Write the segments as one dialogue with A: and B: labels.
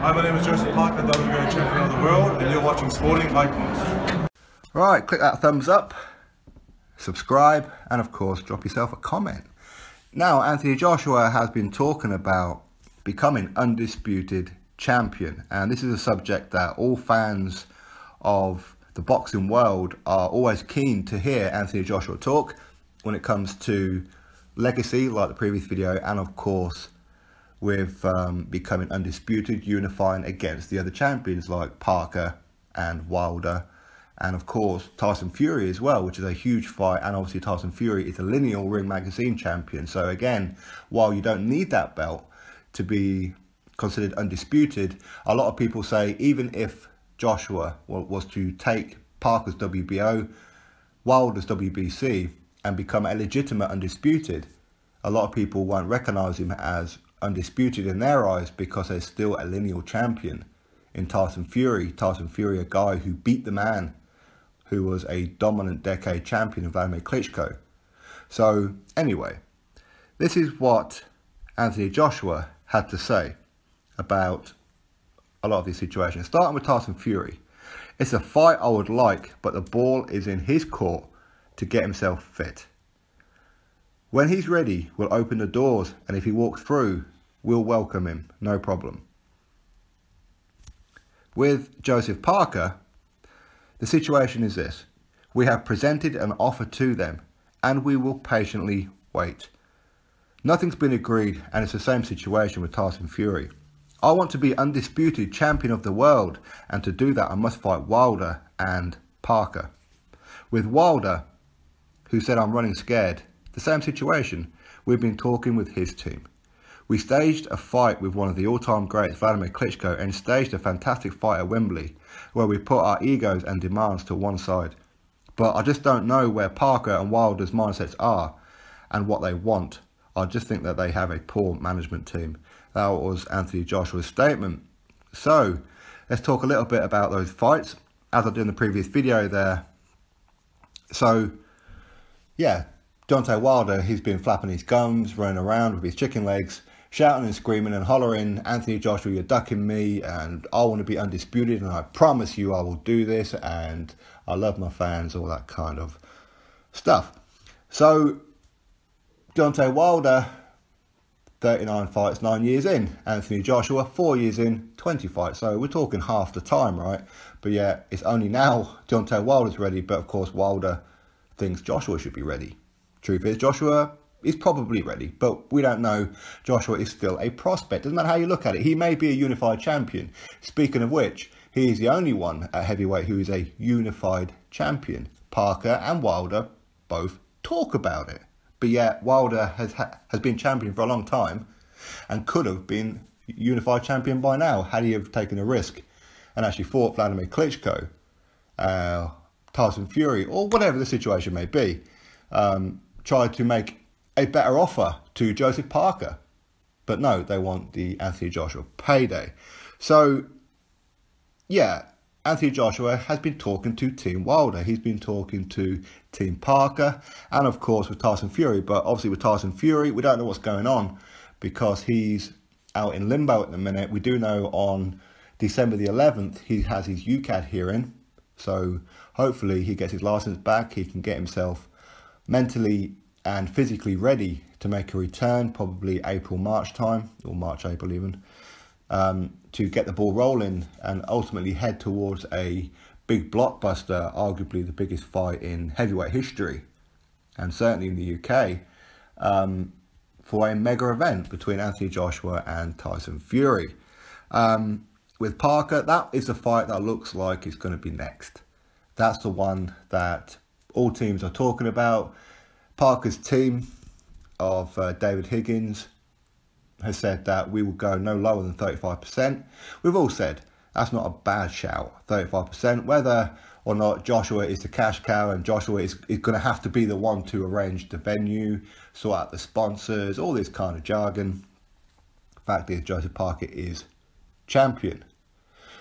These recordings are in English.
A: Hi, my name is Joseph Parker, WBO champion of the world, and you're watching Sporting Icons.
B: Right, click that thumbs up, subscribe, and of course, drop yourself a comment. Now, Anthony Joshua has been talking about becoming undisputed champion, and this is a subject that all fans of the boxing world are always keen to hear Anthony Joshua talk when it comes to legacy, like the previous video, and of course, with becoming undisputed, unifying against the other champions like Parker and Wilder, and of course Tyson Fury as well, which is a huge fight. And obviously Tyson Fury is a lineal Ring Magazine champion, so again, while you don't need that belt to be considered undisputed, a lot of people say even if Joshua was to take Parker's WBO, Wilder's WBC, and become a legitimate undisputed, a lot of people won't recognise him as undisputed in their eyes because there's still a lineal champion in Tyson Fury. Tyson Fury, a guy who beat the man who was a dominant decade champion, Vladimir Klitschko. So anyway, this is what Anthony Joshua had to say about a lot of these situations. Starting with Tyson Fury. It's a fight I would like, but the ball is in his court to get himself fit. When he's ready, we'll open the doors, and if he walks through, we'll welcome him, no problem. With Joseph Parker, the situation is this. We have presented an offer to them, and we will patiently wait. Nothing's been agreed, and it's the same situation with Tyson Fury. I want to be undisputed champion of the world, and to do that I must fight Wilder and Parker. With Wilder, who said I'm running scared, the same situation. We've been talking with his team. We staged a fight with one of the all-time greats, Vladimir Klitschko, and staged a fantastic fight at Wembley, where we put our egos and demands to one side. But I just don't know where Parker and Wilder's mindsets are and what they want. I just think that they have a poor management team. That was Anthony Joshua's statement. So, let's talk a little bit about those fights, as I did in the previous video there. So, yeah, Deontay Wilder, he's been flapping his gums, running around with his chicken legs, shouting and screaming and hollering, Anthony Joshua, you're ducking me, and I want to be undisputed, and I promise you I will do this, and I love my fans, all that kind of stuff. So, Deontay Wilder, 39 fights, 9 years in. Anthony Joshua, 4 years in, 20 fights. So we're talking half the time, right? But yeah, it's only now Deontay Wilder's ready, but of course Wilder thinks Joshua should be ready. Truth is, Joshua is probably ready, but we don't know. Joshua is still a prospect. Doesn't matter how you look at it. He may be a unified champion. Speaking of which, he is the only one at heavyweight who is a unified champion. Parker and Wilder both talk about it. But yet, Wilder has been champion for a long time and could have been unified champion by now had he have taken a risk and actually fought Vladimir Klitschko, Tyson Fury, or whatever the situation may be. Tried to make a better offer to Joseph Parker. But no, they want the Anthony Joshua payday. So, yeah, Anthony Joshua has been talking to Team Wilder. He's been talking to Team Parker, and of course with Tyson Fury. But obviously with Tyson Fury, we don't know what's going on because he's out in limbo at the minute. We do know on December the 11th, he has his UCAD hearing. So hopefully he gets his license back. He can get himself mentally and physically ready to make a return, probably April, March time, or March, April even, to get the ball rolling and ultimately head towards a big blockbuster, arguably the biggest fight in heavyweight history, and certainly in the UK, for a mega event between Anthony Joshua and Tyson Fury. With Parker, that is the fight that looks like it's going to be next. That's the one that all teams are talking about. Parker's team of David Higgins has said that we will go no lower than 35%. We've all said that's not a bad shout, 35%. Whether or not Joshua is the cash cow and Joshua is going to have to be the one to arrange the venue, sort out the sponsors, all this kind of jargon. Fact is, Joseph Parker is champion.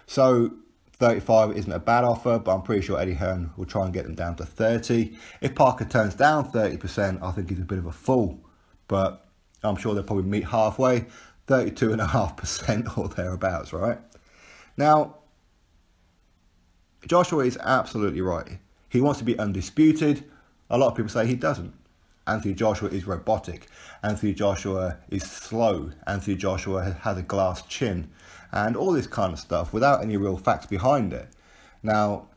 B: So 35 isn't a bad offer, but I'm pretty sure Eddie Hearn will try and get them down to 30. If Parker turns down 30%, I think he's a bit of a fool. But I'm sure they'll probably meet halfway. 32.5% or thereabouts, right? Now, Joshua is absolutely right. He wants to be undisputed. A lot of people say he doesn't. Anthony Joshua is robotic. Anthony Joshua is slow. Anthony Joshua has a glass chin. And all this kind of stuff without any real facts behind it. Now,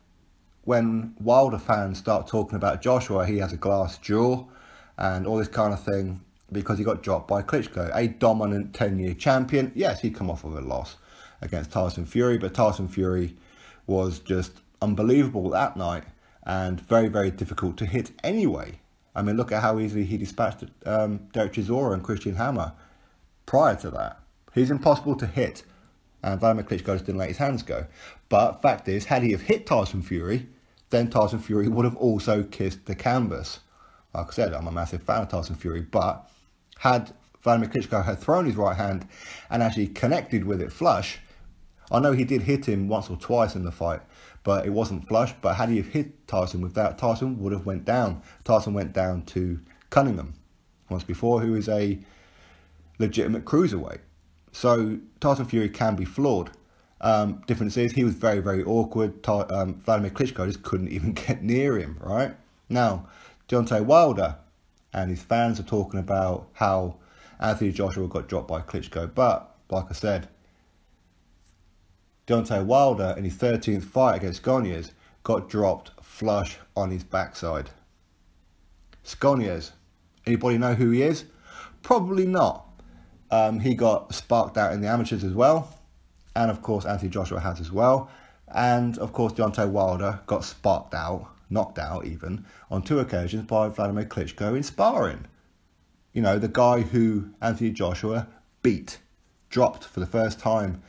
B: when Wilder fans start talking about Joshua, he has a glass jaw and all this kind of thing because he got dropped by Klitschko, a dominant 10-year champion. Yes, he come off with a loss against Tyson Fury, but Tyson Fury was just unbelievable that night and very, very difficult to hit anyway. I mean, look at how easily he dispatched Derek Chisora and Christian Hammer prior to that. He's impossible to hit, and Vladimir Klitschko just didn't let his hands go. But fact is, had he have hit Tyson Fury, then Tyson Fury would have also kissed the canvas. Like I said, I'm a massive fan of Tyson Fury, but had Vladimir Klitschko had thrown his right hand and actually connected with it flush, I know he did hit him once or twice in the fight, but it wasn't flush. But had he have hit Tyson with that, Tyson would have went down. Tyson went down to Cunningham once before, who is a legitimate cruiserweight. So Tyson Fury can be flawed. Difference is he was very, very awkward. Vladimir Klitschko just couldn't even get near him, right? Now, Deontay Wilder and his fans are talking about how Anthony Joshua got dropped by Klitschko. But, like I said, Deontay Wilder in his 13th fight against Skoniez got dropped flush on his backside. Skoniez, anybody know who he is? Probably not. He got sparked out in the amateurs as well. And of course, Anthony Joshua has as well. And of course, Deontay Wilder got sparked out, knocked out even, on 2 occasions by Vladimir Klitschko in sparring. You know, the guy who Anthony Joshua beat, dropped for the first time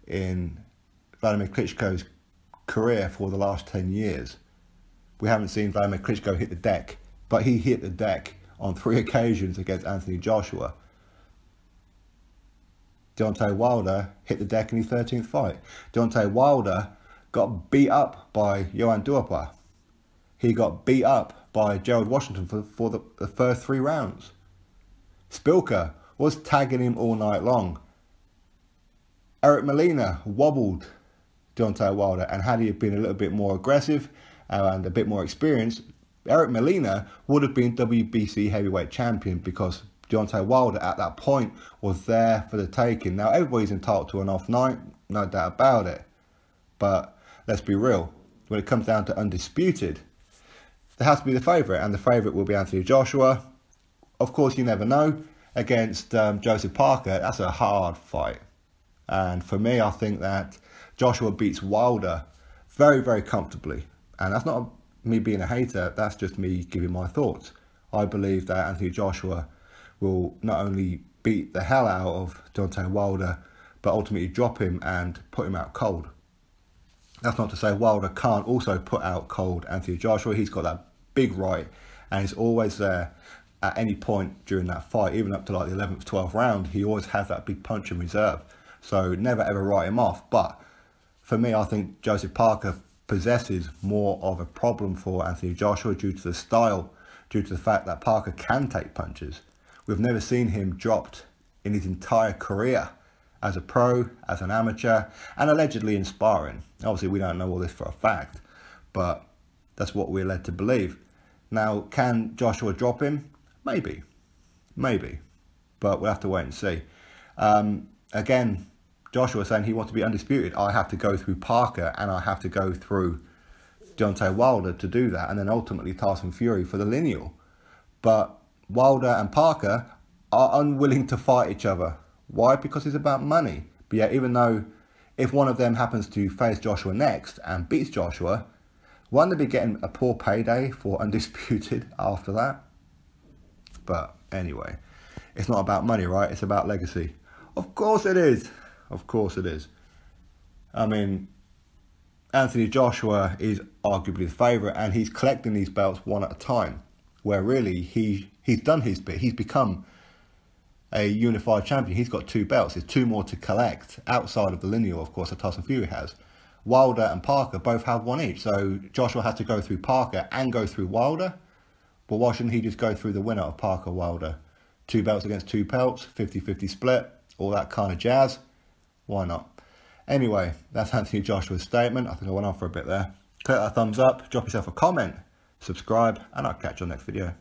B: in Vladimir Klitschko's career for the last 10 years. We haven't seen Vladimir Klitschko hit the deck, but he hit the deck on 3 occasions against Anthony Joshua. Deontay Wilder hit the deck in his 13th fight. Deontay Wilder got beat up by Johan Duhaupas. He got beat up by Gerald Washington for the first 3 rounds. Spilka was tagging him all night long. Eric Molina wobbled Deontay Wilder, and had he been a little bit more aggressive and a bit more experienced, Eric Molina would have been WBC heavyweight champion, because Deontay Wilder at that point was there for the taking. Now, everybody's entitled to an off night, no doubt about it. But let's be real, when it comes down to Undisputed, there has to be the favourite, and the favourite will be Anthony Joshua. Of course, you never know. Against Joseph Parker, that's a hard fight. And for me, I think that Joshua beats Wilder very, very comfortably. And that's not me being a hater, that's just me giving my thoughts. I believe that Anthony Joshua will not only beat the hell out of Deontay Wilder, but ultimately drop him and put him out cold. That's not to say Wilder can't also put out cold Anthony Joshua. He's got that big right, and he's always there at any point during that fight, even up to like the 11th, 12th round. He always has that big punch in reserve. So never ever write him off. But for me, I think Joseph Parker possesses more of a problem for Anthony Joshua due to the style, due to the fact that Parker can take punches. We've never seen him dropped in his entire career as a pro, as an amateur, and allegedly in sparring. Obviously, we don't know all this for a fact, but that's what we're led to believe. Now, can Joshua drop him? Maybe. But we'll have to wait and see. Again, Joshua saying he wants to be undisputed. I have to go through Parker, and I have to go through Deontay Wilder to do that, and then ultimately Tyson Fury for the lineal. But Wilder and Parker are unwilling to fight each other. Why? Because it's about money. But yeah, even though if one of them happens to face Joshua next and beats Joshua, won't they be getting a poor payday for Undisputed after that? But anyway, it's not about money, right? It's about legacy. Of course it is. Of course it is. I mean, Anthony Joshua is arguably the favourite, and he's collecting these belts one at a time, where really he's done his bit. He's become a unified champion. He's got 2 belts. There's 2 more to collect outside of the lineal, of course, that Tyson Fury has. Wilder and Parker both have 1 each. So Joshua has to go through Parker and go through Wilder. But why shouldn't he just go through the winner of Parker Wilder? 2 belts against 2 belts, 50-50 split. all that kind of jazz. Why not? Anyway, that's Anthony Joshua's statement. I think I went on for a bit there. Click that thumbs up, drop yourself a comment, subscribe, and I'll catch you on the next video.